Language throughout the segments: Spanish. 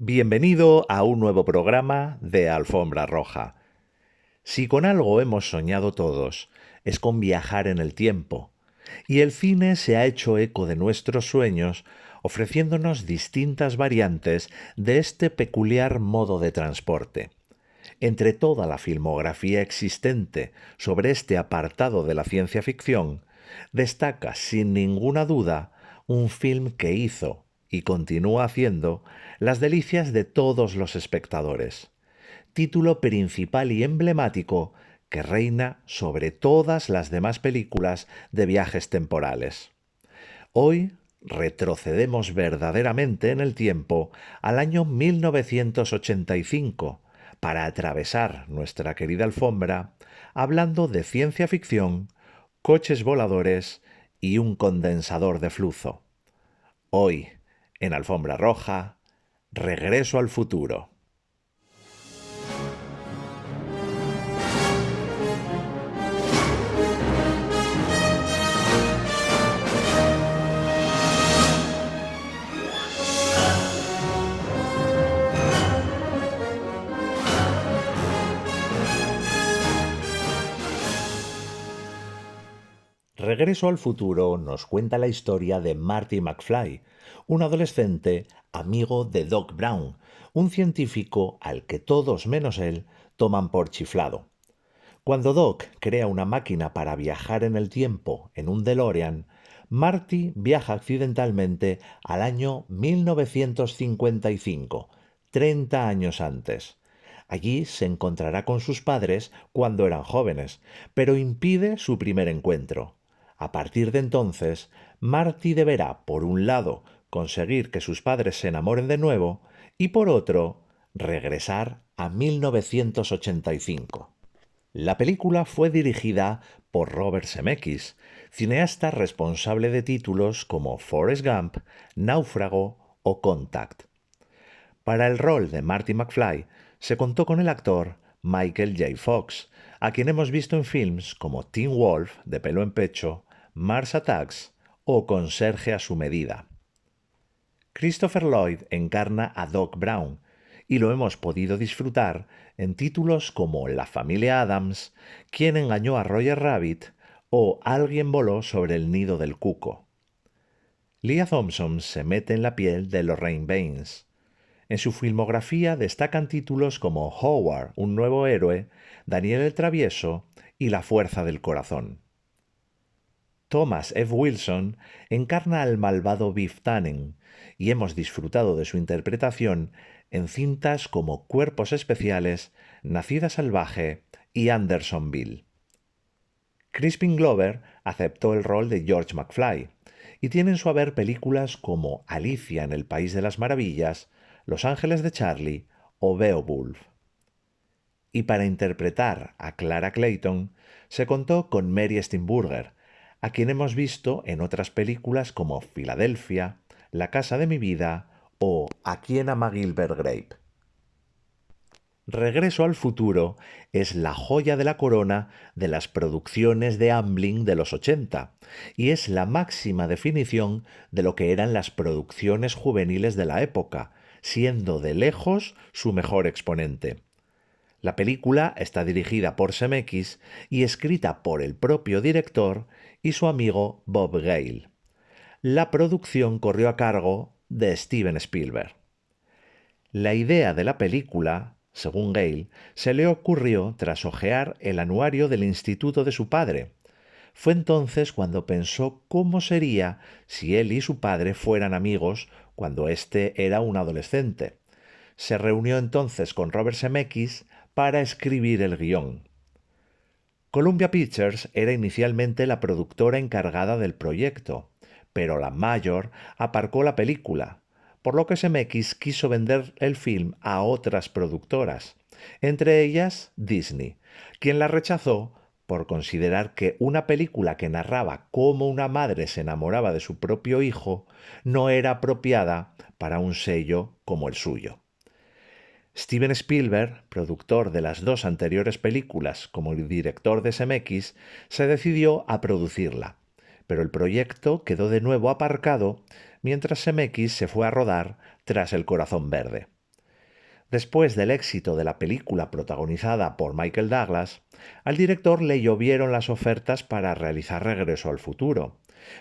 Bienvenido a un nuevo programa de Alfombra Roja. Si con algo hemos soñado todos, es con viajar en el tiempo, y el cine se ha hecho eco de nuestros sueños, ofreciéndonos distintas variantes de este peculiar modo de transporte. Entre toda la filmografía existente sobre este apartado de la ciencia ficción, destaca sin ninguna duda un film que hizo y continúa haciendo las delicias de todos los espectadores. Título principal y emblemático que reina sobre todas las demás películas de viajes temporales. Hoy retrocedemos verdaderamente en el tiempo al año 1985 para atravesar nuestra querida alfombra hablando de ciencia ficción, coches voladores y un condensador de flujo. Hoy, en Alfombra Roja, Regreso al futuro. Regreso al futuro nos cuenta la historia de Marty McFly, un adolescente amigo de Doc Brown, un científico al que todos menos él toman por chiflado. Cuando Doc crea una máquina para viajar en el tiempo en un DeLorean, Marty viaja accidentalmente al año 1955, 30 años antes. Allí se encontrará con sus padres cuando eran jóvenes, pero impide su primer encuentro. A partir de entonces, Marty deberá, por un lado, conseguir que sus padres se enamoren de nuevo y, por otro, regresar a 1985. La película fue dirigida por Robert Zemeckis, cineasta responsable de títulos como Forrest Gump, Náufrago o Contact. Para el rol de Marty McFly se contó con el actor Michael J. Fox, a quien hemos visto en films como Teen Wolf, de pelo en pecho, Mars Attacks o Conserje a su medida. Christopher Lloyd encarna a Doc Brown y lo hemos podido disfrutar en títulos como La familia Addams, Quién engañó a Roger Rabbit o Alguien voló sobre el nido del cuco. Lea Thompson se mete en la piel de Lorraine Baines. En su filmografía destacan títulos como Howard, un nuevo héroe, Daniel el Travieso y La fuerza del corazón. Thomas F. Wilson encarna al malvado Biff Tannen y hemos disfrutado de su interpretación en cintas como Cuerpos Especiales, Nacida Salvaje y Andersonville. Crispin Glover aceptó el rol de George McFly y tiene en su haber películas como Alicia en el País de las Maravillas, Los Ángeles de Charlie o Beowulf. Y para interpretar a Clara Clayton se contó con Mary Steenburgen, a quien hemos visto en otras películas como Filadelfia, La casa de mi vida o ¿A quién ama Gilbert Grape? Regreso al futuro es la joya de la corona de las producciones de Amblin de los 80 y es la máxima definición de lo que eran las producciones juveniles de la época, siendo de lejos su mejor exponente. La película está dirigida por Zemeckis y escrita por el propio director y su amigo Bob Gale. La producción corrió a cargo de Steven Spielberg. La idea de la película, según Gale, se le ocurrió tras hojear el anuario del instituto de su padre. Fue entonces cuando pensó cómo sería si él y su padre fueran amigos cuando éste era un adolescente. Se reunió entonces con Robert Zemeckis para escribir el guión. Columbia Pictures era inicialmente la productora encargada del proyecto, pero la Major aparcó la película, por lo que Zemeckis quiso vender el film a otras productoras, entre ellas Disney, quien la rechazó por considerar que una película que narraba cómo una madre se enamoraba de su propio hijo no era apropiada para un sello como el suyo. Steven Spielberg, productor de las dos anteriores películas como el director de Zemeckis, se decidió a producirla, pero el proyecto quedó de nuevo aparcado mientras Zemeckis se fue a rodar Tras el corazón verde. Después del éxito de la película protagonizada por Michael Douglas, al director le llovieron las ofertas para realizar Regreso al futuro,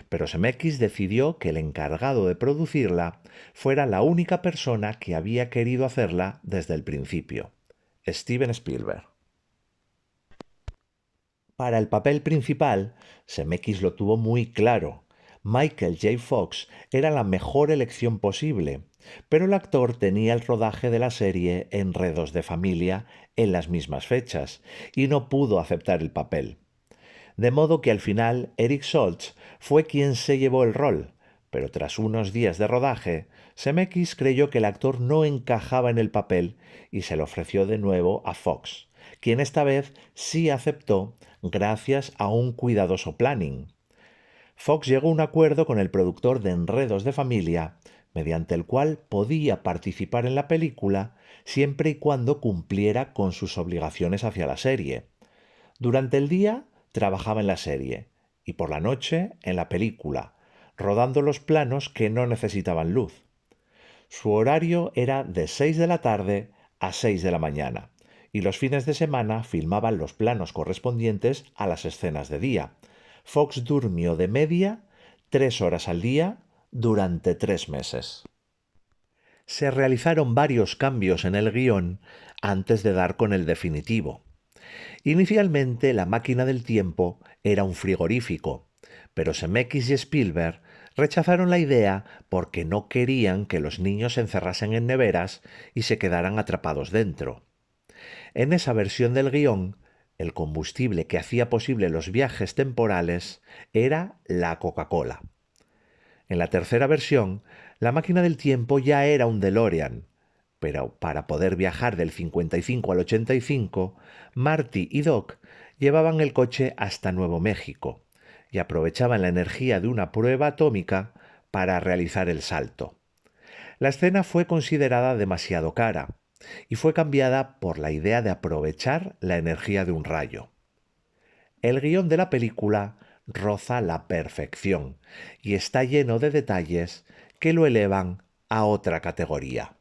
pero Zemeckis decidió que el encargado de producirla fuera la única persona que había querido hacerla desde el principio, Steven Spielberg. Para el papel principal, Zemeckis lo tuvo muy claro. Michael J. Fox era la mejor elección posible, pero el actor tenía el rodaje de la serie Enredos de Familia en las mismas fechas y no pudo aceptar el papel. De modo que al final Eric Stoltz fue quien se llevó el rol, pero tras unos días de rodaje, Zemeckis creyó que el actor no encajaba en el papel y se lo ofreció de nuevo a Fox, quien esta vez sí aceptó gracias a un cuidadoso planning. Fox llegó a un acuerdo con el productor de Enredos de Familia, mediante el cual podía participar en la película siempre y cuando cumpliera con sus obligaciones hacia la serie. Durante el día trabajaba en la serie y por la noche en la película, rodando los planos que no necesitaban luz. Su horario era de 6 de la tarde a 6 de la mañana y los fines de semana filmaban los planos correspondientes a las escenas de día. Fox durmió de media 3 horas al día durante 3 meses. Se realizaron varios cambios en el guión antes de dar con el definitivo. Inicialmente la máquina del tiempo era un frigorífico, pero Zemeckis y Spielberg rechazaron la idea porque no querían que los niños se encerrasen en neveras y se quedaran atrapados dentro. En esa versión del guión, el combustible que hacía posible los viajes temporales era la Coca-Cola. En la tercera versión, la máquina del tiempo ya era un DeLorean, pero para poder viajar del 55 al 85, Marty y Doc llevaban el coche hasta Nuevo México y aprovechaban la energía de una prueba atómica para realizar el salto. La escena fue considerada demasiado cara y fue cambiada por la idea de aprovechar la energía de un rayo. El guión de la película roza la perfección y está lleno de detalles que lo elevan a otra categoría.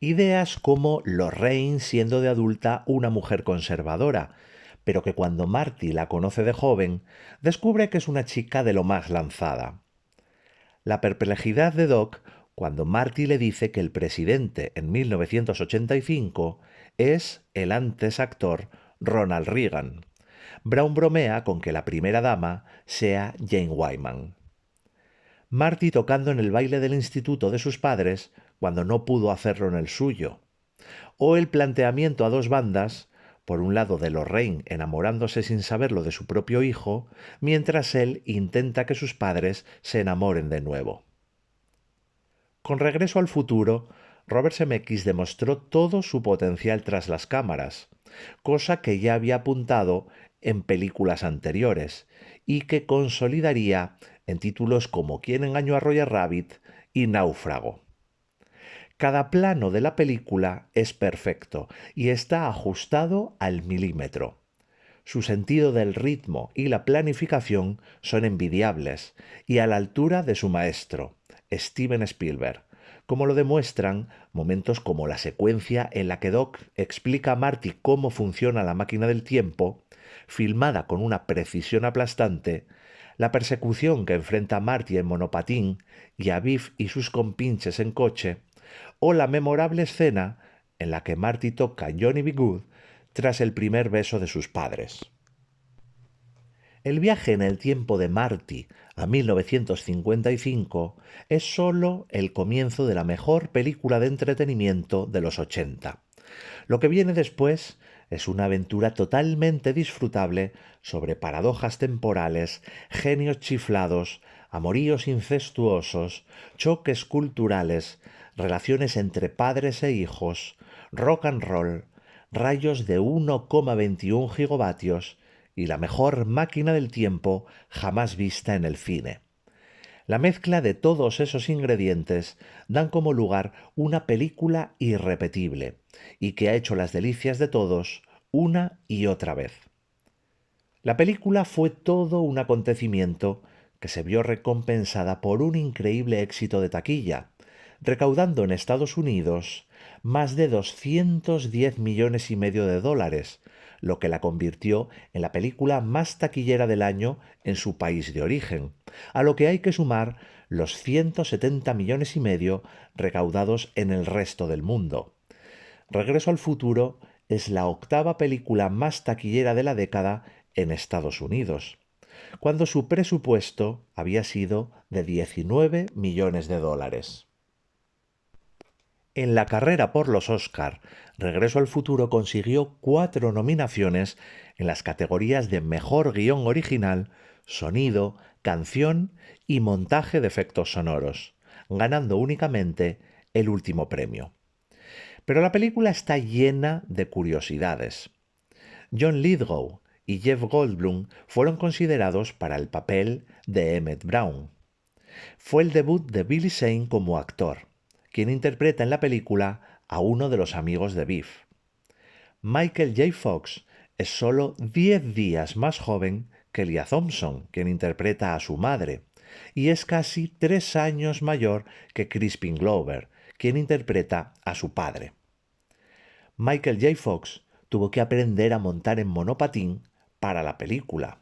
Ideas como Lorraine siendo de adulta una mujer conservadora, pero que cuando Marty la conoce de joven, descubre que es una chica de lo más lanzada. La perplejidad de Doc cuando Marty le dice que el presidente en 1985 es el antes actor Ronald Reagan. Brown bromea con que la primera dama sea Jane Wyman. Marty tocando en el baile del instituto de sus padres cuando no pudo hacerlo en el suyo. O el planteamiento a dos bandas, por un lado de Lorraine enamorándose sin saberlo de su propio hijo, mientras él intenta que sus padres se enamoren de nuevo. Con Regreso al futuro, Robert Zemeckis demostró todo su potencial tras las cámaras, cosa que ya había apuntado en películas anteriores y que consolidaría en títulos como ¿Quién engañó a Roger Rabbit? Y Náufrago. Cada plano de la película es perfecto y está ajustado al milímetro. Su sentido del ritmo y la planificación son envidiables y a la altura de su maestro, Steven Spielberg, como lo demuestran momentos como la secuencia en la que Doc explica a Marty cómo funciona la máquina del tiempo, filmada con una precisión aplastante, la persecución que enfrenta a Marty en monopatín y a Biff y sus compinches en coche, o la memorable escena en la que Marty toca Johnny B. Good tras el primer beso de sus padres. El viaje en el tiempo de Marty a 1955 es sólo el comienzo de la mejor película de entretenimiento de los 80. Lo que viene después es una aventura totalmente disfrutable sobre paradojas temporales, genios chiflados, amoríos incestuosos, choques culturales, relaciones entre padres e hijos, rock and roll, rayos de 1,21 gigavatios y la mejor máquina del tiempo jamás vista en el cine. La mezcla de todos esos ingredientes dan como lugar una película irrepetible y que ha hecho las delicias de todos una y otra vez. La película fue todo un acontecimiento que se vio recompensada por un increíble éxito de taquilla, recaudando en Estados Unidos más de 210 millones y medio de dólares, lo que la convirtió en la película más taquillera del año en su país de origen, a lo que hay que sumar los 170 millones y medio recaudados en el resto del mundo. Regreso al futuro es la octava película más taquillera de la década en Estados Unidos, cuando su presupuesto había sido de 19 millones de dólares. En la carrera por los Oscar, Regreso al futuro consiguió 4 nominaciones en las categorías de Mejor Guión Original, Sonido, Canción y Montaje de Efectos Sonoros, ganando únicamente el último premio. Pero la película está llena de curiosidades. John Lithgow y Jeff Goldblum fueron considerados para el papel de Emmett Brown. Fue el debut de Billy Zane como actor, quien interpreta en la película a uno de los amigos de Biff. Michael J. Fox es solo 10 días más joven que Lea Thompson, quien interpreta a su madre, y es casi 3 años mayor que Crispin Glover, quien interpreta a su padre. Michael J. Fox tuvo que aprender a montar en monopatín para la película.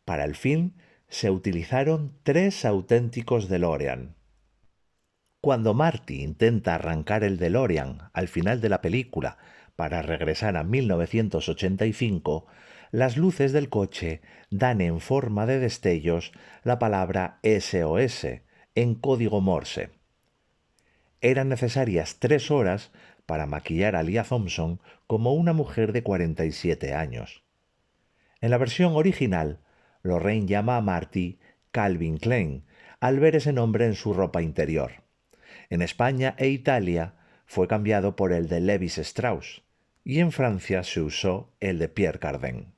Para el film se utilizaron 3 auténticos DeLorean. Cuando Marty intenta arrancar el DeLorean al final de la película para regresar a 1985, las luces del coche dan en forma de destellos la palabra SOS en código Morse. Eran necesarias 3 horas para maquillar a Lea Thompson como una mujer de 47 años. En la versión original, Lorraine llama a Marty Calvin Klein al ver ese nombre en su ropa interior. En España e Italia fue cambiado por el de Lévis Strauss y en Francia se usó el de Pierre Cardin.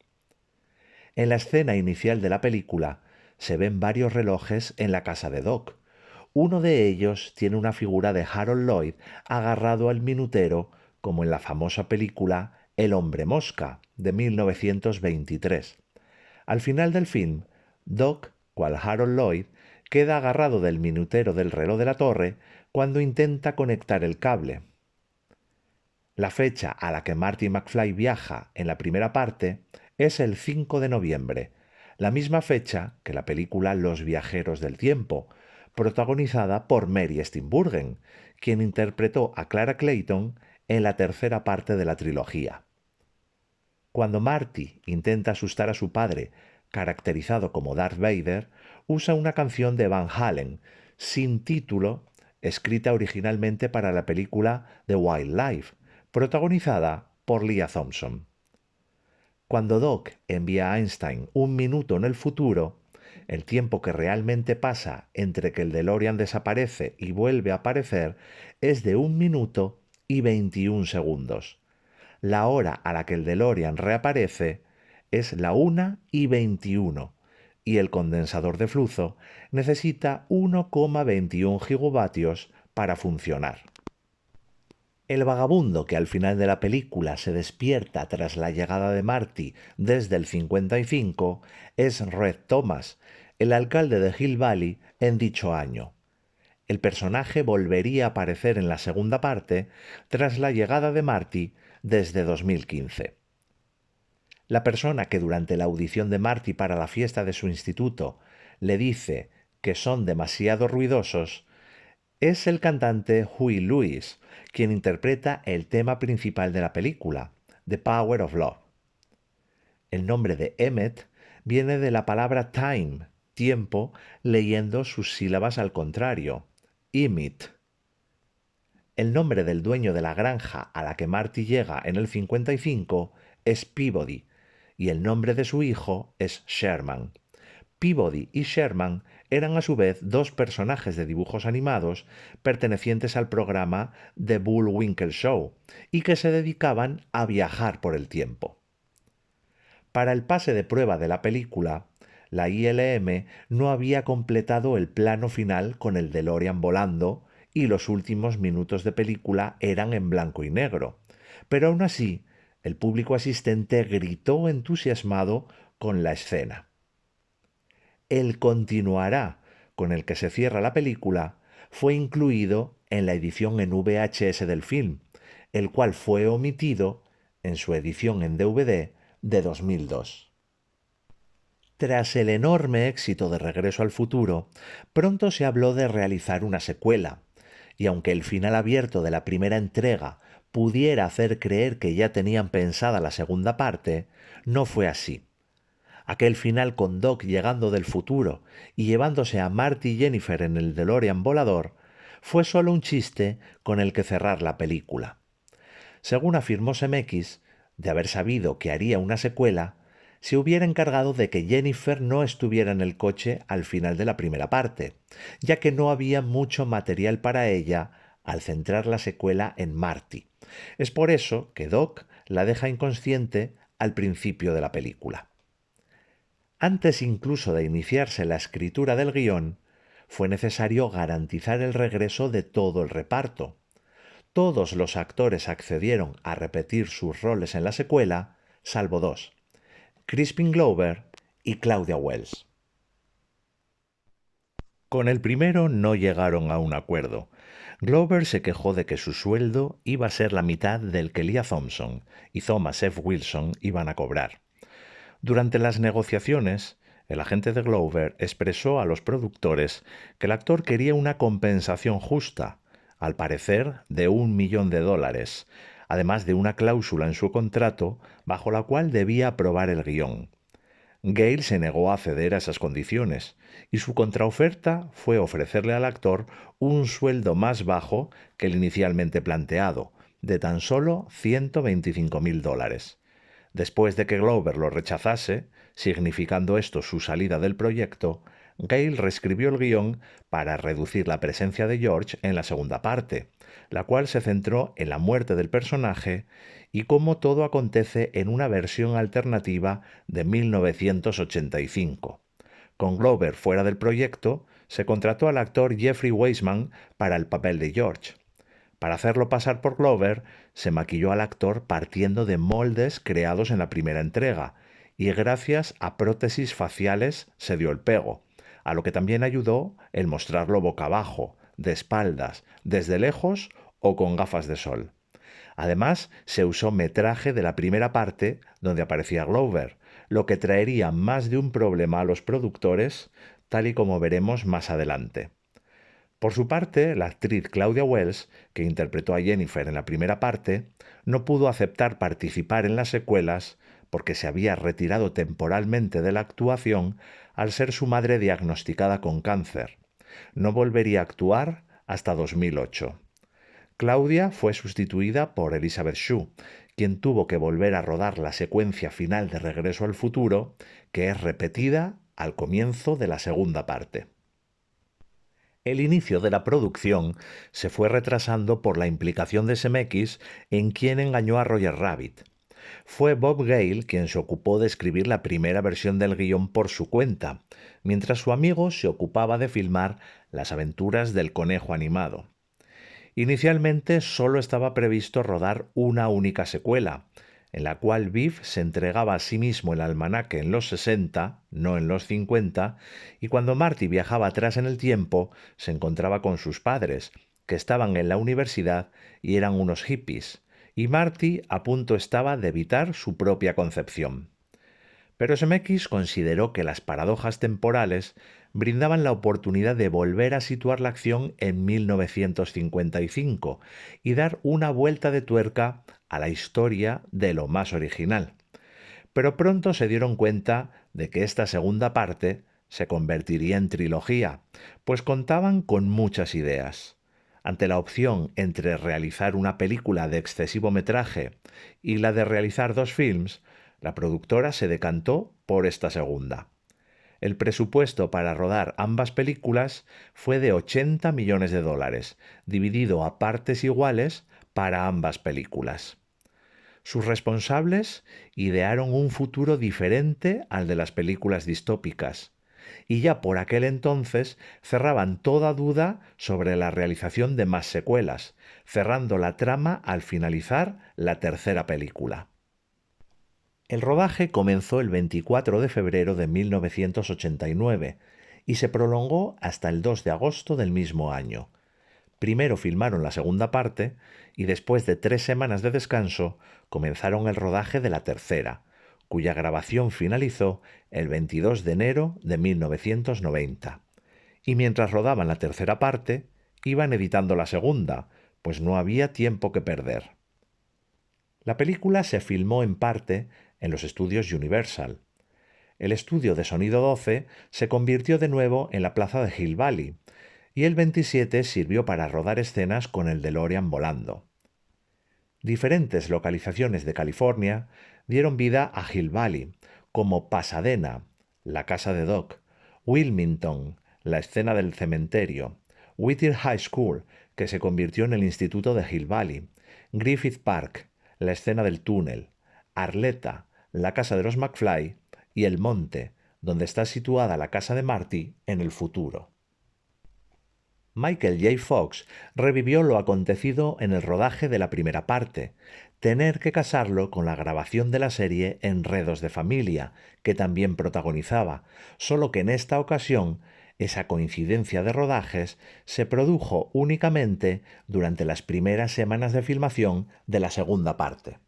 En la escena inicial de la película se ven varios relojes en la casa de Doc. Uno de ellos tiene una figura de Harold Lloyd agarrado al minutero, como en la famosa película El hombre mosca, de 1923. Al final del film, Doc, cual Harold Lloyd, queda agarrado del minutero del reloj de la torre cuando intenta conectar el cable. La fecha a la que Marty McFly viaja en la primera parte es el 5 de noviembre, la misma fecha que la película Los viajeros del tiempo, protagonizada por Mary Steenburgen, quien interpretó a Clara Clayton en la tercera parte de la trilogía. Cuando Marty intenta asustar a su padre, caracterizado como Darth Vader, usa una canción de Van Halen, sin título, escrita originalmente para la película The Wildlife, protagonizada por Lea Thompson. Cuando Doc envía a Einstein un minuto en el futuro, el tiempo que realmente pasa entre que el DeLorean desaparece y vuelve a aparecer es de 1 minuto y 21 segundos. La hora a la que el DeLorean reaparece es la 1 y 21 y el condensador de flujo necesita 1,21 gigavatios para funcionar. El vagabundo que al final de la película se despierta tras la llegada de Marty desde el 55 es Red Thomas, el alcalde de Hill Valley en dicho año. El personaje volvería a aparecer en la segunda parte tras la llegada de Marty desde 2015. La persona que durante la audición de Marty para la fiesta de su instituto le dice que son demasiado ruidosos es el cantante Huey Lewis, quien interpreta el tema principal de la película, The Power of Love. El nombre de Emmett viene de la palabra time, tiempo, leyendo sus sílabas al contrario, Emmett. El nombre del dueño de la granja a la que Marty llega en el 55 es Peabody, y el nombre de su hijo es Sherman. Peabody y Sherman eran a su vez 2 personajes de dibujos animados pertenecientes al programa The Bullwinkle Show y que se dedicaban a viajar por el tiempo. Para el pase de prueba de la película, la ILM no había completado el plano final con el DeLorean volando y los últimos minutos de película eran en blanco y negro, pero aún así el público asistente gritó entusiasmado con la escena. El continuará con el que se cierra la película fue incluido en la edición en VHS del film, el cual fue omitido en su edición en DVD de 2002. Tras el enorme éxito de Regreso al Futuro, pronto se habló de realizar una secuela, y aunque el final abierto de la primera entrega pudiera hacer creer que ya tenían pensada la segunda parte, no fue así. Aquel final con Doc llegando del futuro y llevándose a Marty y Jennifer en el DeLorean volador fue solo un chiste con el que cerrar la película. Según afirmó Zemeckis, de haber sabido que haría una secuela, se hubiera encargado de que Jennifer no estuviera en el coche al final de la primera parte, ya que no había mucho material para ella al centrar la secuela en Marty. Es por eso que Doc la deja inconsciente al principio de la película. Antes incluso de iniciarse la escritura del guión, fue necesario garantizar el regreso de todo el reparto. Todos los actores accedieron a repetir sus roles en la secuela, salvo dos, Crispin Glover y Claudia Wells. Con el primero no llegaron a un acuerdo. Glover se quejó de que su sueldo iba a ser la mitad del que Lea Thompson y Thomas F. Wilson iban a cobrar. Durante las negociaciones, el agente de Glover expresó a los productores que el actor quería una compensación justa, al parecer de $1 millón, además de una cláusula en su contrato bajo la cual debía aprobar el guión. Gale se negó a ceder a esas condiciones, y su contraoferta fue ofrecerle al actor un sueldo más bajo que el inicialmente planteado, de tan solo $125.000. Después de que Glover lo rechazase, significando esto su salida del proyecto, Gale reescribió el guión para reducir la presencia de George en la segunda parte, la cual se centró en la muerte del personaje y cómo todo acontece en una versión alternativa de 1985. Con Glover fuera del proyecto, se contrató al actor Jeffrey Weissman para el papel de George. Para hacerlo pasar por Glover, se maquilló al actor partiendo de moldes creados en la primera entrega, y gracias a prótesis faciales se dio el pego, a lo que también ayudó el mostrarlo boca abajo, de espaldas, desde lejos o con gafas de sol. Además, se usó metraje de la primera parte donde aparecía Glover, lo que traería más de un problema a los productores, tal y como veremos más adelante. Por su parte, la actriz Claudia Wells, que interpretó a Jennifer en la primera parte, no pudo aceptar participar en las secuelas porque se había retirado temporalmente de la actuación al ser su madre diagnosticada con cáncer. No volvería a actuar hasta 2008. Claudia fue sustituida por Elizabeth Shue, quien tuvo que volver a rodar la secuencia final de Regreso al Futuro, que es repetida al comienzo de la segunda parte. El inicio de la producción se fue retrasando por la implicación de Zemeckis en quien engañó a Roger Rabbit. Fue Bob Gale quien se ocupó de escribir la primera versión del guión por su cuenta, mientras su amigo se ocupaba de filmar las aventuras del conejo animado. Inicialmente solo estaba previsto rodar una única secuela, en la cual Biff se entregaba a sí mismo el almanaque en los 60, no en los 50, y cuando Marty viajaba atrás en el tiempo, se encontraba con sus padres, que estaban en la universidad y eran unos hippies, y Marty a punto estaba de evitar su propia concepción. Pero Zemeckis consideró que las paradojas temporales brindaban la oportunidad de volver a situar la acción en 1955 y dar una vuelta de tuerca a la historia de lo más original. Pero pronto se dieron cuenta de que esta segunda parte se convertiría en trilogía, pues contaban con muchas ideas. Ante la opción entre realizar una película de excesivo metraje y la de realizar dos films, la productora se decantó por esta segunda. El presupuesto para rodar ambas películas fue de $80 millones, dividido a partes iguales para ambas películas. Sus responsables idearon un futuro diferente al de las películas distópicas, y ya por aquel entonces cerraban toda duda sobre la realización de más secuelas, cerrando la trama al finalizar la tercera película. El rodaje comenzó el 24 de febrero de 1989 y se prolongó hasta el 2 de agosto del mismo año, Primero filmaron la segunda parte y después de 3 semanas de descanso comenzaron el rodaje de la tercera, cuya grabación finalizó el 22 de enero de 1990. Y mientras rodaban la tercera parte, iban editando la segunda, pues no había tiempo que perder. La película se filmó en parte en los estudios Universal. El estudio de sonido 12 se convirtió de nuevo en la plaza de Hill Valley, y el 27 sirvió para rodar escenas con el DeLorean volando. Diferentes localizaciones de California dieron vida a Hill Valley, como Pasadena, la casa de Doc, Wilmington, la escena del cementerio, Whittier High School, que se convirtió en el instituto de Hill Valley, Griffith Park, la escena del túnel, Arleta, la casa de los McFly, y El Monte, donde está situada la casa de Marty en el futuro. Michael J. Fox revivió lo acontecido en el rodaje de la primera parte, tener que casarlo con la grabación de la serie Enredos de Familia, que también protagonizaba, solo que en esta ocasión esa coincidencia de rodajes se produjo únicamente durante las primeras semanas de filmación de la segunda parte.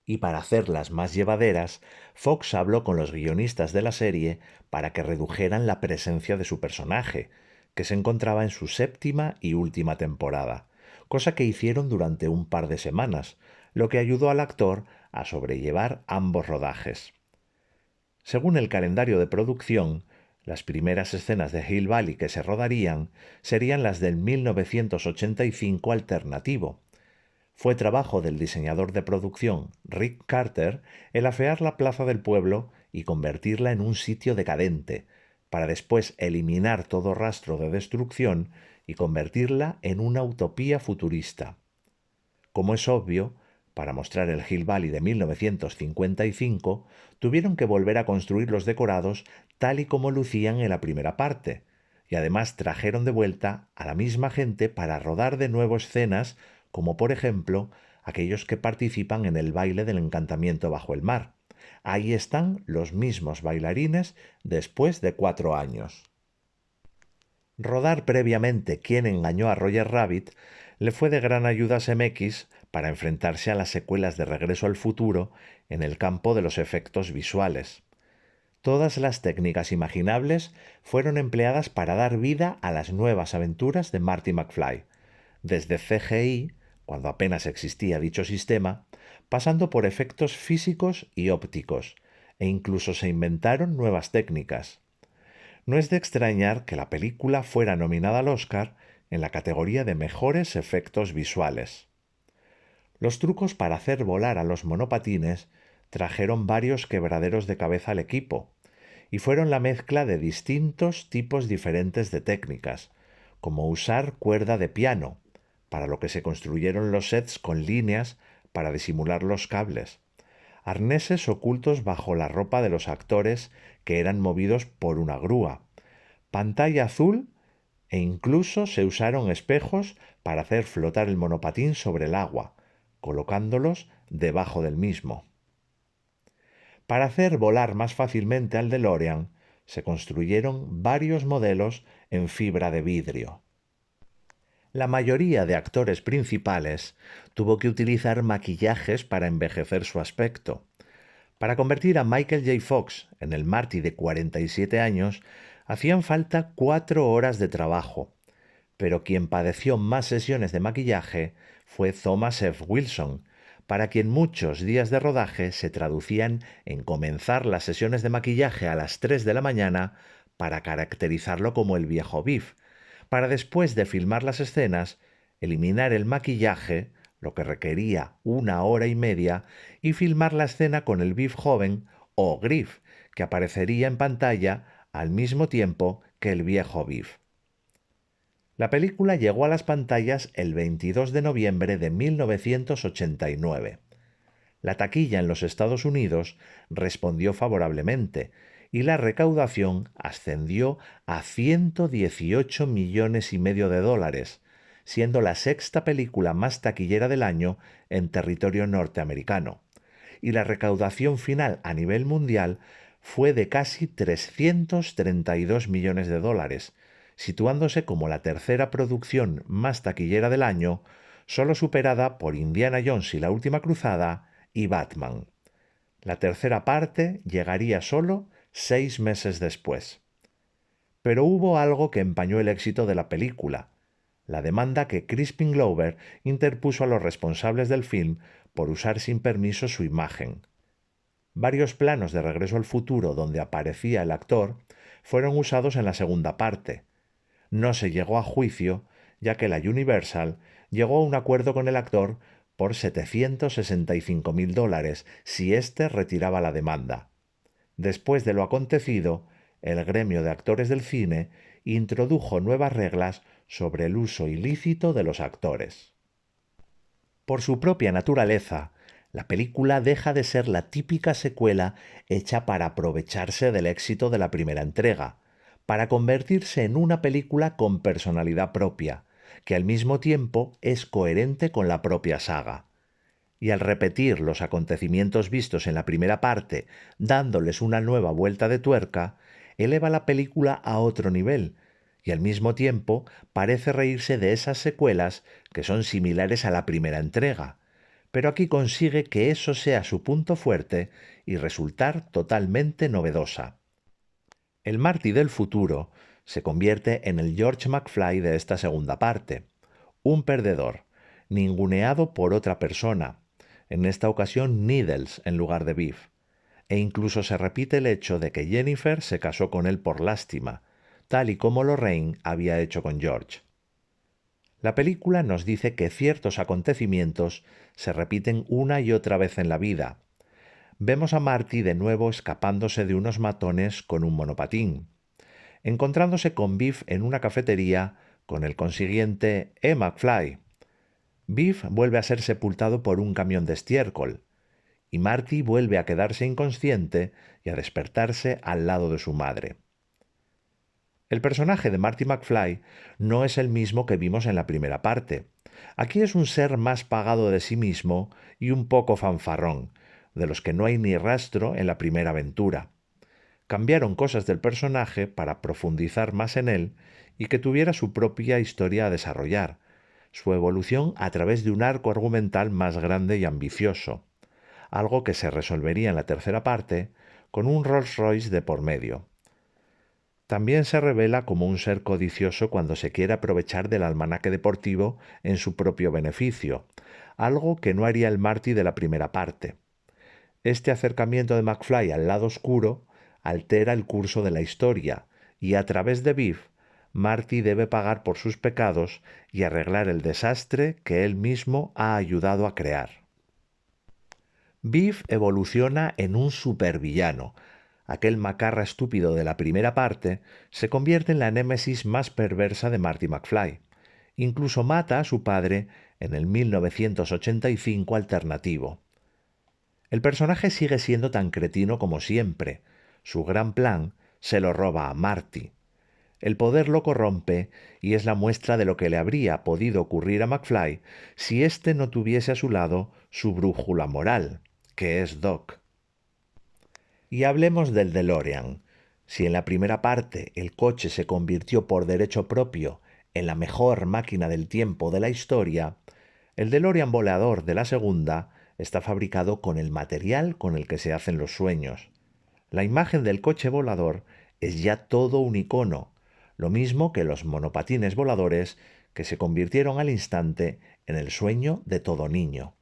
Y para hacerlas más llevaderas, Fox habló con los guionistas de la serie para que redujeran la presencia de su personaje, que se encontraba en su séptima y última temporada, cosa que hicieron durante un par de semanas, lo que ayudó al actor a sobrellevar ambos rodajes. Según el calendario de producción, las primeras escenas de Hill Valley que se rodarían serían las del 1985 alternativo. Fue trabajo del diseñador de producción Rick Carter el afear la plaza del pueblo y convertirla en un sitio decadente, para después eliminar todo rastro de destrucción y convertirla en una utopía futurista. Como es obvio, para mostrar el Hill Valley de 1955, tuvieron que volver a construir los decorados tal y como lucían en la primera parte, y además trajeron de vuelta a la misma gente para rodar de nuevo escenas como por ejemplo aquellos que participan en el baile del encantamiento bajo el mar. Ahí están los mismos bailarines después de 4 años. Rodar previamente Quién engañó a Roger Rabbit le fue de gran ayuda a Zemeckis para enfrentarse a las secuelas de Regreso al Futuro en el campo de los efectos visuales. Todas las técnicas imaginables fueron empleadas para dar vida a las nuevas aventuras de Marty McFly, desde CGI, cuando apenas existía dicho sistema, pasando por efectos físicos y ópticos, e incluso se inventaron nuevas técnicas. No es de extrañar que la película fuera nominada al Oscar en la categoría de mejores efectos visuales. Los trucos para hacer volar a los monopatines trajeron varios quebraderos de cabeza al equipo, y fueron la mezcla de distintos tipos diferentes de técnicas, como usar cuerda de piano, para lo que se construyeron los sets con líneas para disimular los cables, arneses ocultos bajo la ropa de los actores que eran movidos por una grúa, pantalla azul e incluso se usaron espejos para hacer flotar el monopatín sobre el agua, colocándolos debajo del mismo. Para hacer volar más fácilmente al DeLorean, se construyeron varios modelos en fibra de vidrio. La mayoría de actores principales tuvo que utilizar maquillajes para envejecer su aspecto. Para convertir a Michael J. Fox en el Marty de 47 años, hacían falta 4 horas de trabajo, pero quien padeció más sesiones de maquillaje fue Thomas F. Wilson, para quien muchos días de rodaje se traducían en comenzar las sesiones de maquillaje a las 3 de la mañana para caracterizarlo como el viejo Biff, para después de filmar las escenas, eliminar el maquillaje, lo que requería 1 hora y media, y filmar la escena con el Biff joven o Griff, que aparecería en pantalla al mismo tiempo que el viejo Biff. La película llegó a las pantallas el 22 de noviembre de 1989. La taquilla en los Estados Unidos respondió favorablemente y la recaudación ascendió a 118,5 millones de dólares, siendo la sexta película más taquillera del año en territorio norteamericano, y la recaudación final a nivel mundial fue de casi 332 millones de dólares, situándose como la tercera producción más taquillera del año, solo superada por Indiana Jones y la Última Cruzada y Batman. La tercera parte llegaría solo 6 meses después. Pero hubo algo que empañó el éxito de la película: la demanda que Crispin Glover interpuso a los responsables del film por usar sin permiso su imagen. Varios planos de Regreso al Futuro donde aparecía el actor fueron usados en la segunda parte. No se llegó a juicio, ya que la Universal llegó a un acuerdo con el actor por $765.000 si éste retiraba la demanda. Después de lo acontecido, el gremio de actores del cine introdujo nuevas reglas sobre el uso ilícito de los actores. Por su propia naturaleza, la película deja de ser la típica secuela hecha para aprovecharse del éxito de la primera entrega, para convertirse en una película con personalidad propia, que al mismo tiempo es coherente con la propia saga. Y al repetir los acontecimientos vistos en la primera parte, dándoles una nueva vuelta de tuerca, eleva la película a otro nivel, y al mismo tiempo parece reírse de esas secuelas que son similares a la primera entrega, pero aquí consigue que eso sea su punto fuerte y resultar totalmente novedosa. El Marty del futuro se convierte en el George McFly de esta segunda parte, un perdedor, ninguneado por otra persona, en esta ocasión Needles en lugar de Biff, e incluso se repite el hecho de que Jennifer se casó con él por lástima, tal y como Lorraine había hecho con George. La película nos dice que ciertos acontecimientos se repiten una y otra vez en la vida. Vemos a Marty de nuevo escapándose de unos matones con un monopatín, encontrándose con Biff en una cafetería con el consiguiente McFly. Biff vuelve a ser sepultado por un camión de estiércol, y Marty vuelve a quedarse inconsciente y a despertarse al lado de su madre. El personaje de Marty McFly no es el mismo que vimos en la primera parte. Aquí es un ser más pagado de sí mismo y un poco fanfarrón, de los que no hay ni rastro en la primera aventura. Cambiaron cosas del personaje para profundizar más en él y que tuviera su propia historia a desarrollar, su evolución a través de un arco argumental más grande y ambicioso, algo que se resolvería en la tercera parte con un Rolls Royce de por medio. También se revela como un ser codicioso cuando se quiere aprovechar del almanaque deportivo en su propio beneficio, algo que no haría el Marty de la primera parte. Este acercamiento de McFly al lado oscuro altera el curso de la historia y a través de Biff, Marty debe pagar por sus pecados y arreglar el desastre que él mismo ha ayudado a crear. Biff evoluciona en un supervillano. Aquel macarra estúpido de la primera parte se convierte en la némesis más perversa de Marty McFly. Incluso mata a su padre en el 1985 alternativo. El personaje sigue siendo tan cretino como siempre. Su gran plan se lo roba a Marty. El poder lo corrompe y es la muestra de lo que le habría podido ocurrir a McFly si éste no tuviese a su lado su brújula moral, que es Doc. Y hablemos del DeLorean. Si en la primera parte el coche se convirtió por derecho propio en la mejor máquina del tiempo de la historia, el DeLorean volador de la segunda está fabricado con el material con el que se hacen los sueños. La imagen del coche volador es ya todo un icono, lo mismo que los monopatines voladores que se convirtieron al instante en el sueño de todo niño.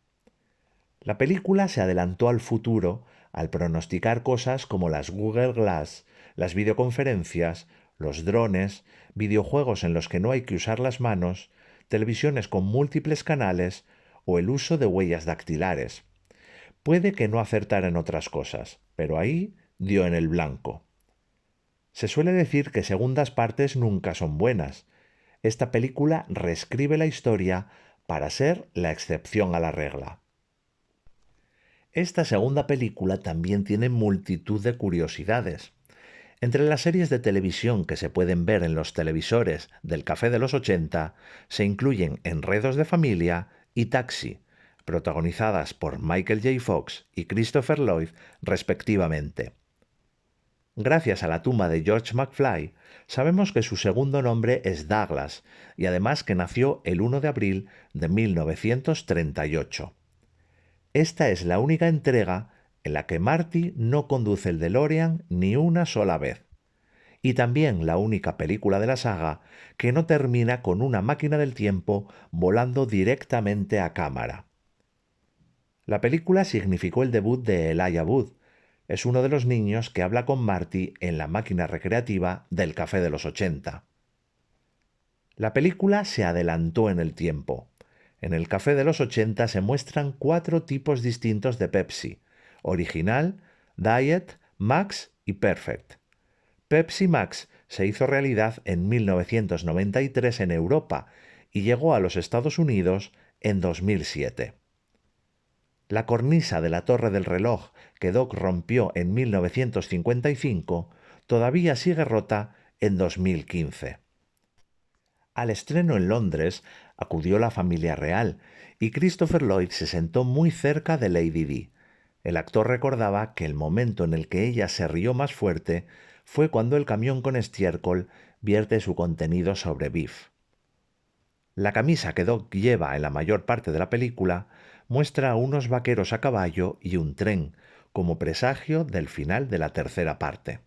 La película se adelantó al futuro al pronosticar cosas como las Google Glass, las videoconferencias, los drones, videojuegos en los que no hay que usar las manos, televisiones con múltiples canales o el uso de huellas dactilares. Puede que no acertara en otras cosas, pero ahí dio en el blanco. Se suele decir que segundas partes nunca son buenas. Esta película reescribe la historia para ser la excepción a la regla. Esta segunda película también tiene multitud de curiosidades. Entre las series de televisión que se pueden ver en los televisores del café de los 80 se incluyen Enredos de familia y Taxi, protagonizadas por Michael J. Fox y Christopher Lloyd respectivamente. Gracias a la tumba de George McFly, sabemos que su segundo nombre es Douglas y además que nació el 1 de abril de 1938. Esta es la única entrega en la que Marty no conduce el DeLorean ni una sola vez. Y también la única película de la saga que no termina con una máquina del tiempo volando directamente a cámara. La película significó el debut de Elijah Wood. Es uno de los niños que habla con Marty en la máquina recreativa del Café de los 80. La película se adelantó en el tiempo. En el Café de los 80 se muestran 4 tipos distintos de Pepsi: original, Diet, Max y Perfect. Pepsi Max se hizo realidad en 1993 en Europa y llegó a los Estados Unidos en 2007. La cornisa de la Torre del Reloj que Doc rompió en 1955 todavía sigue rota en 2015. Al estreno en Londres acudió la familia real y Christopher Lloyd se sentó muy cerca de Lady Di. El actor recordaba que el momento en el que ella se rió más fuerte fue cuando el camión con estiércol vierte su contenido sobre Biff. La camisa que Doc lleva en la mayor parte de la película muestra a unos vaqueros a caballo y un tren, como presagio del final de la tercera parte.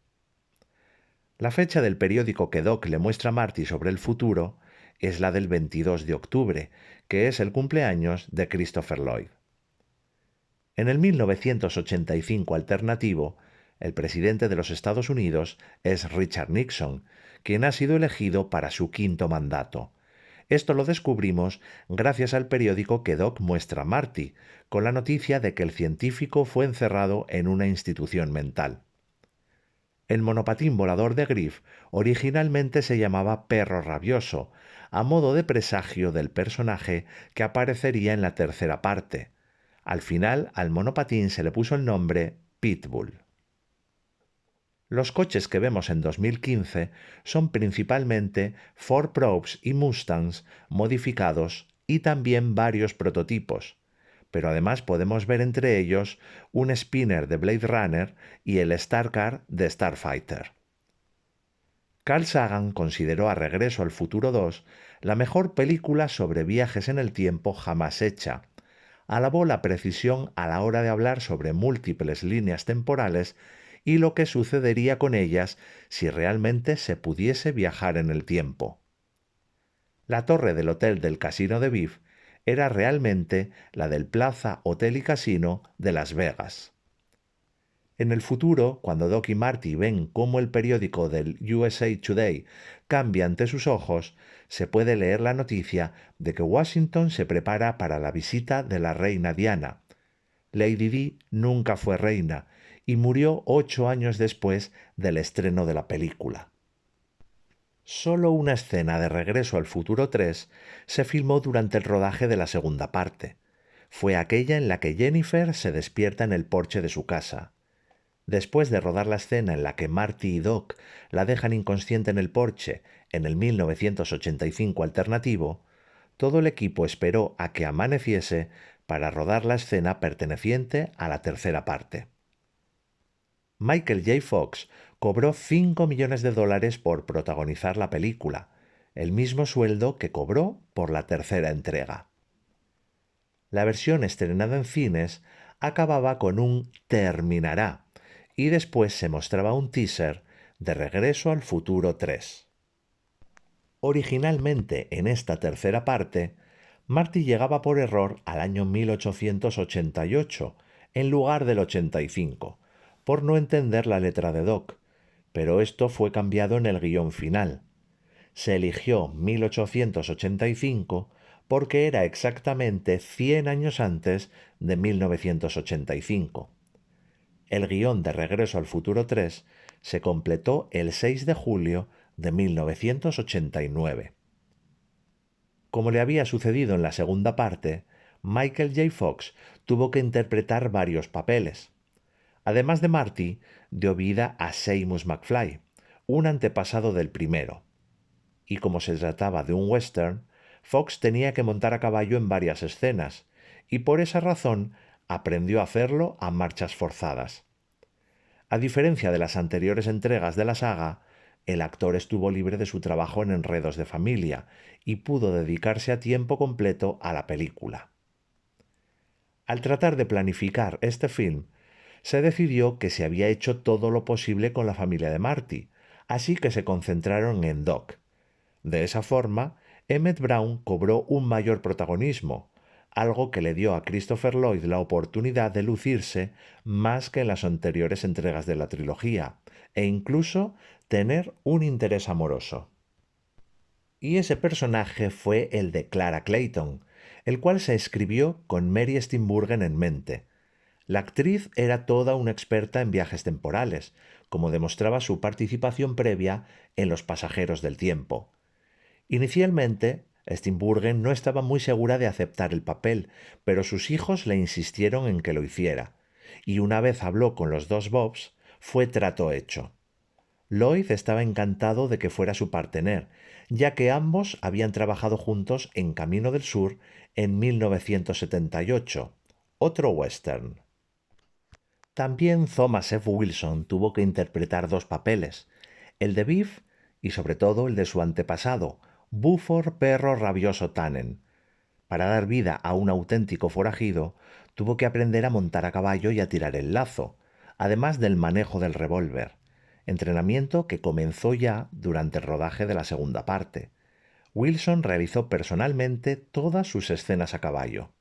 La fecha del periódico que Doc le muestra a Marty sobre el futuro es la del 22 de octubre, que es el cumpleaños de Christopher Lloyd. En el 1985 alternativo, el presidente de los Estados Unidos es Richard Nixon, quien ha sido elegido para su quinto mandato. Esto lo descubrimos gracias al periódico que Doc muestra a Marty, con la noticia de que el científico fue encerrado en una institución mental. El monopatín volador de Griff originalmente se llamaba Perro Rabioso, a modo de presagio del personaje que aparecería en la tercera parte. Al final, al monopatín se le puso el nombre Pitbull. Los coches que vemos en 2015 son principalmente Ford Probes y Mustangs modificados y también varios prototipos, pero además podemos ver entre ellos un Spinner de Blade Runner y el Starcar de Starfighter. Carl Sagan consideró a Regreso al Futuro 2 la mejor película sobre viajes en el tiempo jamás hecha. Alabó la precisión a la hora de hablar sobre múltiples líneas temporales y lo que sucedería con ellas si realmente se pudiese viajar en el tiempo. La torre del hotel del casino de Biff era realmente la del Plaza Hotel y Casino de Las Vegas. En el futuro, cuando Doc y Marty ven cómo el periódico del USA Today cambia ante sus ojos, se puede leer la noticia de que Washington se prepara para la visita de la reina Diana. Lady Di nunca fue reina y murió 8 años después del estreno de la película. Solo una escena de Regreso al Futuro 3 se filmó durante el rodaje de la segunda parte. Fue aquella en la que Jennifer se despierta en el porche de su casa. Después de rodar la escena en la que Marty y Doc la dejan inconsciente en el porche en el 1985 alternativo, todo el equipo esperó a que amaneciese para rodar la escena perteneciente a la tercera parte. Michael J. Fox cobró $5 millones por protagonizar la película, el mismo sueldo que cobró por la tercera entrega. La versión estrenada en cines acababa con un terminará y después se mostraba un teaser de Regreso al Futuro 3. Originalmente en esta tercera parte, Marty llegaba por error al año 1888 en lugar del 85, por no entender la letra de Doc, pero esto fue cambiado en el guión final. Se eligió 1885 porque era exactamente 100 años antes de 1985. El guión de Regreso al Futuro 3 se completó el 6 de julio de 1989. Como le había sucedido en la segunda parte, Michael J. Fox tuvo que interpretar varios papeles. Además de Marty, dio vida a Seamus McFly, un antepasado del primero. Y como se trataba de un western, Fox tenía que montar a caballo en varias escenas, y por esa razón aprendió a hacerlo a marchas forzadas. A diferencia de las anteriores entregas de la saga, el actor estuvo libre de su trabajo en Enredos de Familia y pudo dedicarse a tiempo completo a la película. Al tratar de planificar este film, se decidió que se había hecho todo lo posible con la familia de Marty, así que se concentraron en Doc. De esa forma, Emmett Brown cobró un mayor protagonismo, algo que le dio a Christopher Lloyd la oportunidad de lucirse más que en las anteriores entregas de la trilogía, e incluso tener un interés amoroso. Y ese personaje fue el de Clara Clayton, el cual se escribió con Mary Steenburgen en mente. La actriz era toda una experta en viajes temporales, como demostraba su participación previa en Los pasajeros del tiempo. Inicialmente, Steenburgen no estaba muy segura de aceptar el papel, pero sus hijos le insistieron en que lo hiciera, y una vez habló con los dos Bobs, fue trato hecho. Lloyd estaba encantado de que fuera su partener, ya que ambos habían trabajado juntos en Camino del Sur en 1978, otro western. También Thomas F. Wilson tuvo que interpretar dos papeles, el de Biff y sobre todo el de su antepasado, Buford Perro Rabioso Tannen. Para dar vida a un auténtico forajido, tuvo que aprender a montar a caballo y a tirar el lazo, además del manejo del revólver, entrenamiento que comenzó ya durante el rodaje de la segunda parte. Wilson realizó personalmente todas sus escenas a caballo.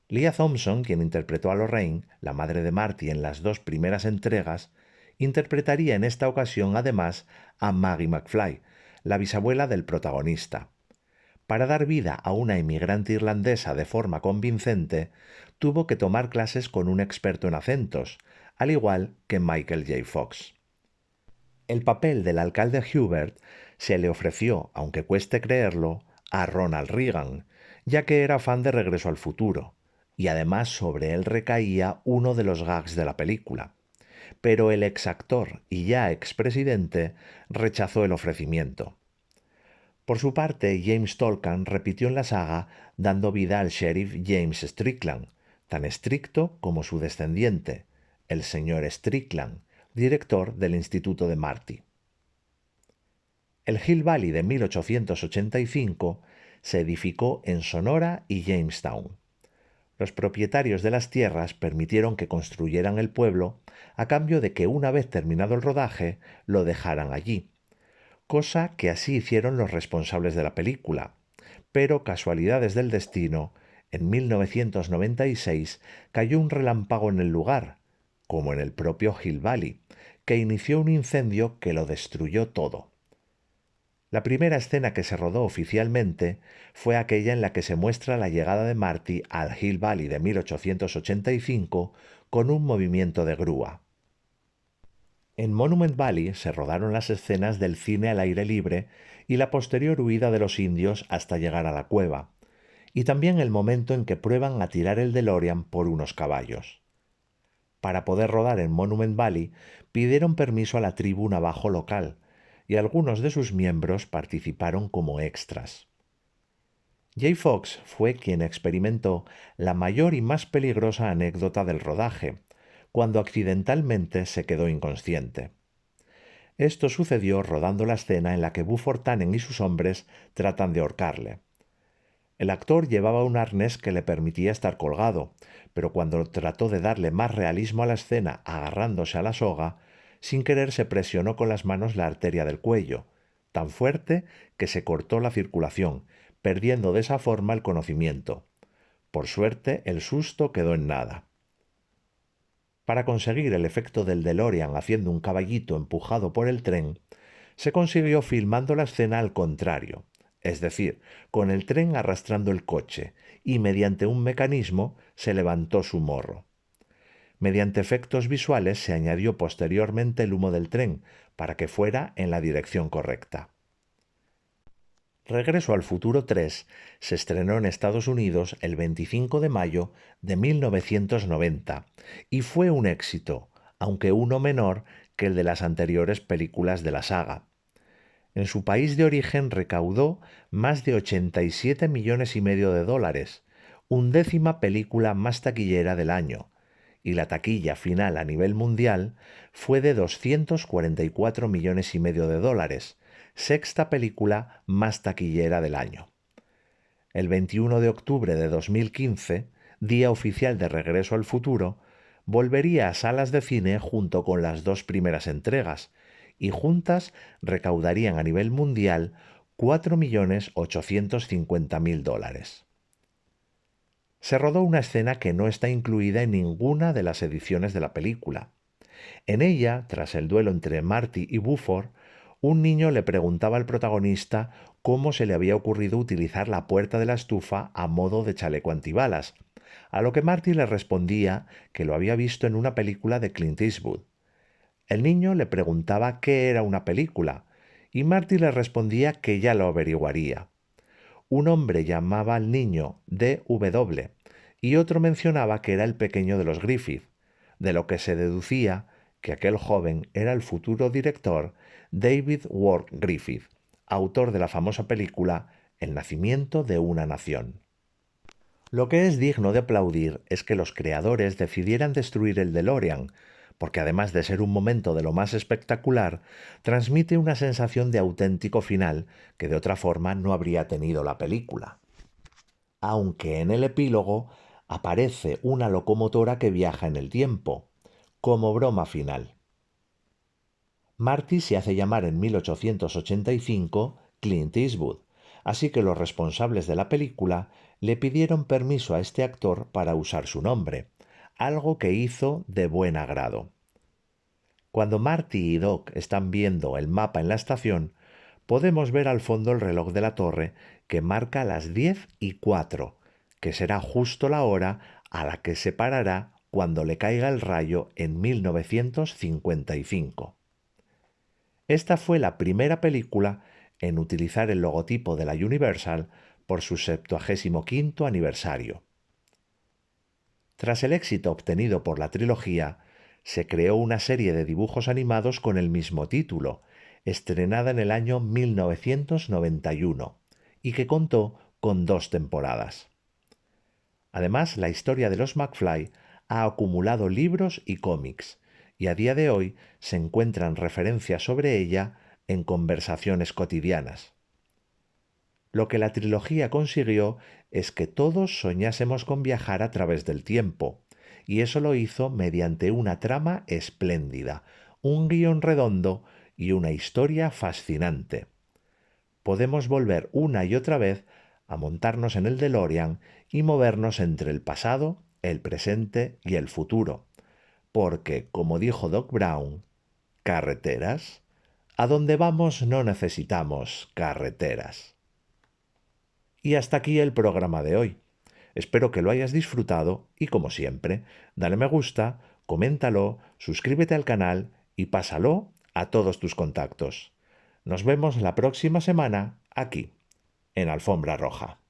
Lea Thompson, quien interpretó a Lorraine, la madre de Marty en las dos primeras entregas, interpretaría en esta ocasión además a Maggie McFly, la bisabuela del protagonista. Para dar vida a una inmigrante irlandesa de forma convincente, tuvo que tomar clases con un experto en acentos, al igual que Michael J. Fox. El papel del alcalde Hubert se le ofreció, aunque cueste creerlo, a Ronald Reagan, ya que era fan de Regreso al Futuro, y además sobre él recaía uno de los gags de la película. Pero el exactor y ya expresidente rechazó el ofrecimiento. Por su parte, James Tolkan repitió en la saga dando vida al sheriff James Strickland, tan estricto como su descendiente, el señor Strickland, director del Instituto de Marty. El Hill Valley de 1885 se edificó en Sonora y Jamestown. Los propietarios de las tierras permitieron que construyeran el pueblo a cambio de que una vez terminado el rodaje lo dejaran allí, cosa que así hicieron los responsables de la película, pero casualidades del destino, en 1996 cayó un relámpago en el lugar, como en el propio Hill Valley, que inició un incendio que lo destruyó todo. La primera escena que se rodó oficialmente fue aquella en la que se muestra la llegada de Marty al Hill Valley de 1885 con un movimiento de grúa. En Monument Valley se rodaron las escenas del cine al aire libre y la posterior huida de los indios hasta llegar a la cueva, y también el momento en que prueban a tirar el DeLorean por unos caballos. Para poder rodar en Monument Valley pidieron permiso a la tribu navajo local, y algunos de sus miembros participaron como extras. Jay Fox fue quien experimentó la mayor y más peligrosa anécdota del rodaje, cuando accidentalmente se quedó inconsciente. Esto sucedió rodando la escena en la que Buford Tannen y sus hombres tratan de ahorcarle. El actor llevaba un arnés que le permitía estar colgado, pero cuando trató de darle más realismo a la escena agarrándose a la soga, sin querer se presionó con las manos la arteria del cuello, tan fuerte que se cortó la circulación, perdiendo de esa forma el conocimiento. Por suerte, el susto quedó en nada. Para conseguir el efecto del DeLorean haciendo un caballito empujado por el tren, se consiguió filmando la escena al contrario, es decir, con el tren arrastrando el coche, y mediante un mecanismo se levantó su morro. Mediante efectos visuales se añadió posteriormente el humo del tren para que fuera en la dirección correcta. Regreso al Futuro 3 se estrenó en Estados Unidos el 25 de mayo de 1990 y fue un éxito, aunque uno menor que el de las anteriores películas de la saga. En su país de origen recaudó más de 87,5 millones de dólares, undécima película más taquillera del año, y la taquilla final a nivel mundial fue de 244 millones y medio de dólares, sexta película más taquillera del año. El 21 de octubre de 2015, día oficial de Regreso al Futuro, volvería a salas de cine junto con las dos primeras entregas, y juntas recaudarían a nivel mundial 4.850.000 dólares. Se rodó una escena que no está incluida en ninguna de las ediciones de la película. En ella, tras el duelo entre Marty y Buford, un niño le preguntaba al protagonista cómo se le había ocurrido utilizar la puerta de la estufa a modo de chaleco antibalas, a lo que Marty le respondía que lo había visto en una película de Clint Eastwood. El niño le preguntaba qué era una película, y Marty le respondía que ya lo averiguaría. Un hombre llamaba al niño D.W. y otro mencionaba que era el pequeño de los Griffith, de lo que se deducía que aquel joven era el futuro director David Ward Griffith, autor de la famosa película El nacimiento de una nación. Lo que es digno de aplaudir es que los creadores decidieran destruir el DeLorean, porque además de ser un momento de lo más espectacular, transmite una sensación de auténtico final que de otra forma no habría tenido la película. Aunque en el epílogo aparece una locomotora que viaja en el tiempo, como broma final. Marty se hace llamar en 1885 Clint Eastwood, así que los responsables de la película le pidieron permiso a este actor para usar su nombre, algo que hizo de buen agrado. Cuando Marty y Doc están viendo el mapa en la estación, podemos ver al fondo el reloj de la torre que marca las 10:04, que será justo la hora a la que se parará cuando le caiga el rayo en 1955. Esta fue la primera película en utilizar el logotipo de la Universal por su 75º aniversario. Tras el éxito obtenido por la trilogía, se creó una serie de dibujos animados con el mismo título, estrenada en el año 1991, y que contó con 2 temporadas. Además, la historia de los McFly ha acumulado libros y cómics, y a día de hoy se encuentran referencias sobre ella en conversaciones cotidianas. Lo que la trilogía consiguió es que todos soñásemos con viajar a través del tiempo, y eso lo hizo mediante una trama espléndida, un guión redondo y una historia fascinante. Podemos volver una y otra vez a montarnos en el DeLorean y movernos entre el pasado, el presente y el futuro, porque, como dijo Doc Brown, ¿carreteras? A donde vamos no necesitamos carreteras. Y hasta aquí el programa de hoy. Espero que lo hayas disfrutado y, como siempre, dale me gusta, coméntalo, suscríbete al canal y pásalo a todos tus contactos. Nos vemos la próxima semana aquí, en Alfombra Roja.